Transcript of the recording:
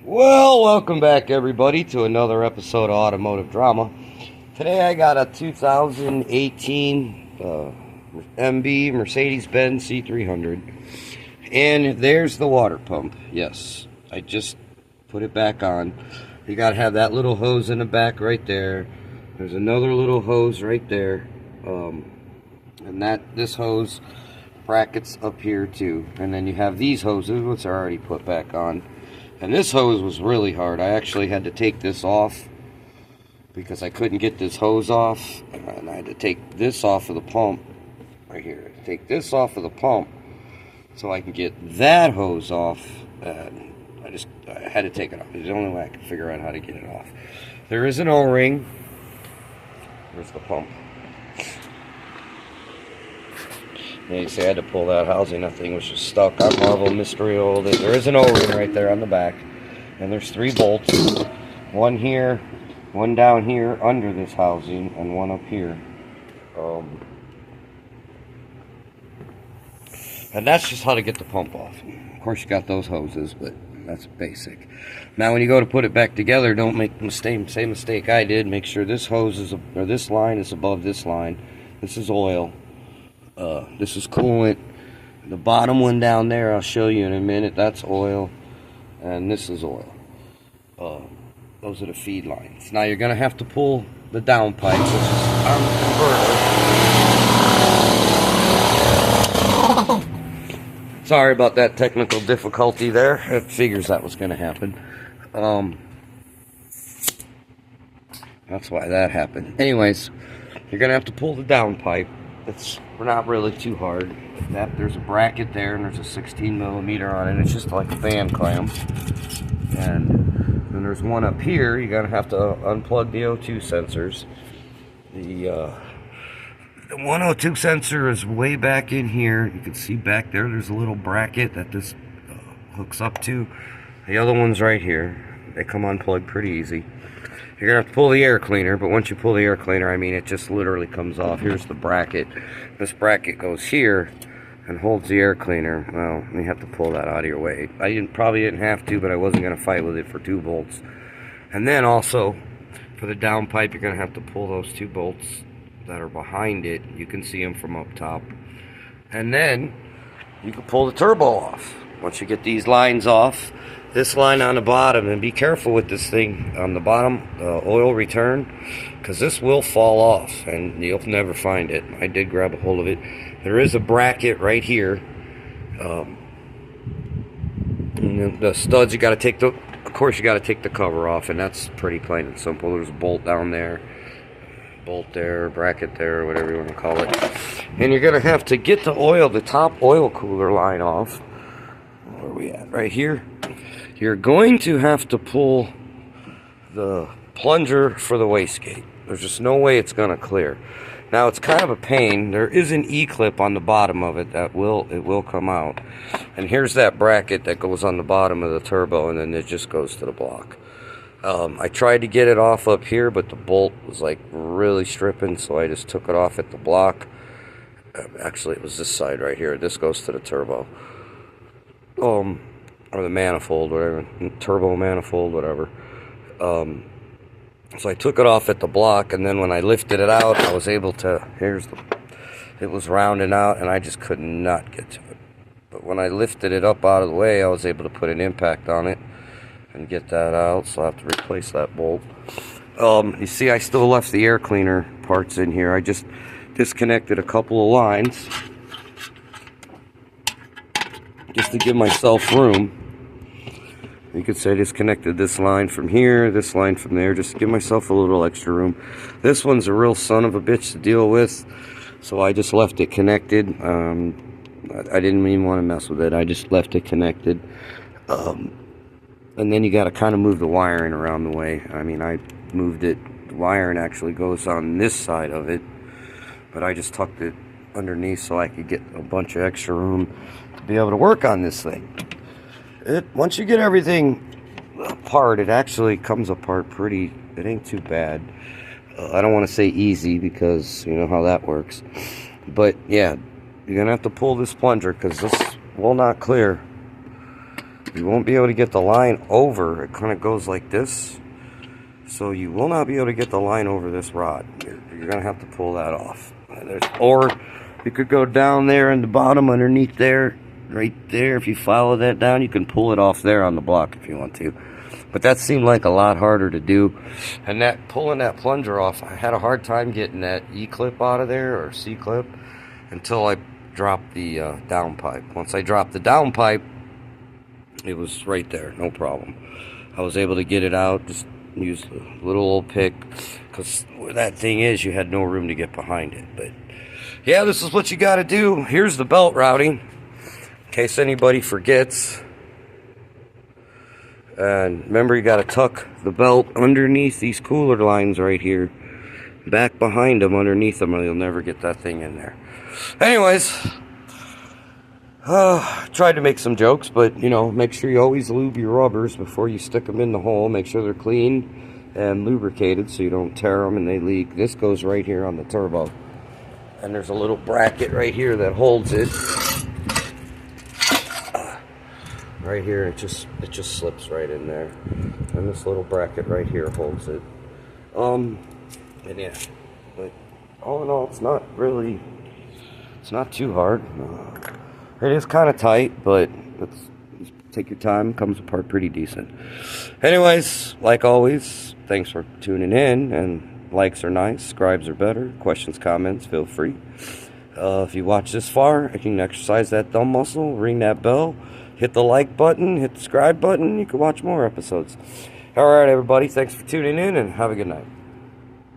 Well, welcome back everybody to another episode of Automotive Drama. Today I got a 2018 MB Mercedes Benz C300. And there's the water pump. Yes, I just put it back on. You got to have that little hose in the back right there. There's another little hose right there. And this hose brackets up here too. And then you have these hoses, which are already put back on. And this hose was really hard. I actually had to take this off because I couldn't get this hose off. And I had to take this off of the pump right here. Take this off of the pump so I can get that hose off. And I had to take it off. It's the only way I could figure out how to get it off. There is an O-ring. Where's the pump? Yeah, you see I had to pull that housing. That thing was just stuck. I marvel mystery old. There is an O-ring right there on the back. And there's 3 bolts. One here, one down here under this housing, and one up here. And that's just how to get the pump off. Of course you got those hoses, but that's basic. Now when you go to put it back together, don't make the same mistake I did. Make sure this hose is, or this line is above this line. This is oil. This is coolant. The bottom one down there, I'll show you in a minute, that's oil. And this is oil. Those are the feed lines. Now you're going to have to pull the down pipe, which is on the converter. Sorry about that technical difficulty there. It figures that was going to happen. That's why that happened. Anyways, you're going to have to pull the down pipe. It's not really too hard. There's a bracket there, and there's a 16 millimeter on it. It's just like a band clamp. And then there's one up here. You're gonna have to unplug the O2 sensors. The 102 sensor is way back in here. You can see back there. There's a little bracket that this hooks up to. The other one's right here. They come unplugged pretty easy. You're going to have to pull the air cleaner, but once you pull the air cleaner, I mean, it just literally comes off. Here's the bracket. This bracket goes here and holds the air cleaner. Well, you have to pull that out of your way. I probably didn't have to, but I wasn't going to fight with it for 2 bolts. And then also, for the down pipe, you're going to have to pull those 2 bolts that are behind it. You can see them from up top. And then, you can pull the turbo off. Once you get these lines off, this line on the bottom, and be careful with this thing on the bottom, oil return, because this will fall off and you'll never find it. I did grab a hold of it. There is a bracket right here. And the studs, you got to take of course you got to take the cover off, and that's pretty plain and simple. There's a bolt down there, bolt there, bracket there, whatever you want to call it. And you're going to have to get the top oil cooler line off. Where are we at? Right here. You're going to have to pull the plunger for the wastegate. There's just no way it's going to clear. Now it's kind of a pain. There is an E-clip on the bottom of it that will come out. And here's that bracket that goes on the bottom of the turbo, and then it just goes to the block. I tried to get it off up here, but the bolt was like really stripping, so I just took it off at the block. Actually, it was this side right here. This goes to the turbo. Or the manifold, whatever, turbo manifold, whatever. So I took it off at the block, and then when I lifted it out, I was able to, it was rounding out, and I just could not get to it. But when I lifted it up out of the way, I was able to put an impact on it and get that out, so I have to replace that bolt. You see, I still left the air cleaner parts in here. I just disconnected a couple of lines just to give myself room. You could say I disconnected this line from here, this line from there, just to give myself a little extra room. This one's a real son of a bitch to deal with, so I just left it connected. I didn't even want to mess with it. I just left it connected. And then you got to kind of move the wiring around the way. I mean, I moved it. The wiring actually goes on this side of it, but I just tucked it underneath so I could get a bunch of extra room to be able to work on this thing. Once you get everything apart, it actually comes apart pretty, it ain't too bad. I don't want to say easy because you know how that works. But yeah, you're going to have to pull this plunger because this will not clear. You won't be able to get the line over. It kind of goes like this. So you will not be able to get the line over this rod. You're going to have to pull that off. Or you could go down there in the bottom underneath there, right there. If you follow that down, you can pull it off there on the block if you want to. But that seemed like a lot harder to do. And that pulling that plunger off, I had a hard time getting that E-clip out of there, or C-clip, until I dropped the down pipe. Once I dropped the down pipe, it was right there, no problem. I was able to get it out, just use a little old pick, because where that thing is, you had no room to get behind it. But yeah, this is what you got to do. Here's the belt routing, in case anybody forgets. And remember, you got to tuck the belt underneath these cooler lines right here, back behind them, underneath them, or you'll never get that thing in there. Anyways, tried to make some jokes, but you know, make sure you always lube your rubbers before you stick them in the hole. Make sure they're clean and lubricated so you don't tear them and they leak. This goes right here on the turbo, and there's a little bracket right here that holds it. Right here, it just slips right in there, and this little bracket right here holds it. And yeah, but all in all, it's not too hard. It is kind of tight, but take your time. It comes apart pretty decent. Anyways, like always, thanks for tuning in, and likes are nice, subscribes are better, questions, comments, feel free. If you watch this far, you can exercise that thumb muscle, ring that bell, hit the like button, hit the subscribe button, you can watch more episodes. Alright everybody, thanks for tuning in, and have a good night.